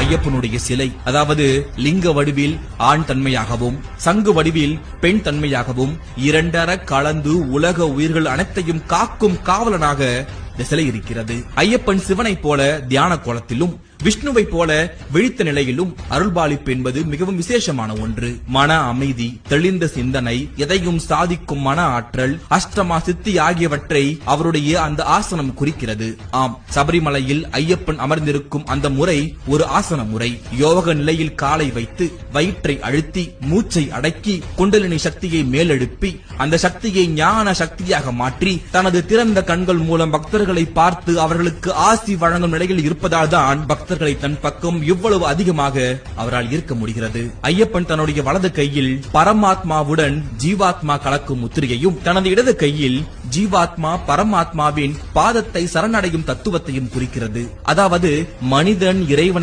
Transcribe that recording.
ஐயப்பனுடைய சிலை, அதாவது லிங்க வடிவில் ஆண் தன்மையாகவும் சங்கு வடிவில் பெண் தன்மையாகவும் இரண்டர கலந்து உலக உயிர்கள் அனைத்தையும் காக்கும் காவலனாக இந்த சிலை இருக்கிறது. ஐயப்பன் சிவனை போல தியான கோலத்திலும் விஷ்ணுவை போல விழித்த நிலையிலும் அருள்பாலிப்பு என்பது மிகவும் விசேஷமான ஒன்று. மன அமைதி, தெளிந்த சிந்தனை, எதையும் சாதிக்கும் மன ஆற்றல், அஷ்டமா சித்தி ஆகியவற்றை அவருடைய அந்த ஆசனம் குறிக்கிறது. ஆம், சபரிமலையில் ஐயப்பன் அமர்ந்திருக்கும் அந்த முறை ஒரு ஆசன முறை. யோக நிலையில் காலை வைத்து வயிற்றை அழுத்தி மூச்சை அடக்கி குண்டலினி சக்தியை மேலெழுப்பி அந்த சக்தியை ஞான சக்தியாக மாற்றி தனது திறந்த கண்கள் மூலம் பக்தர்களை பார்த்து அவர்களுக்கு ஆசி வழங்கும் நிலையில் இருப்பதால் தான் பக்தர்களை தன் பக்கம் இவ்வளவு அதிகமாக அவரால் ஈர்க்க முடிகிறது. ஐயப்பன் தன்னுடைய வலது கையில் பரமாத்மாவுடன் ஜீவாத்மா கலக்கும் முத்திரையையும் தனது இடது கையில் ஜீவாத்மா பரமாத்மாவின் பாதத்தை சரணடையும் தத்துவத்தையும் குறிக்கிறது. அதாவது மனிதன் இறைவனை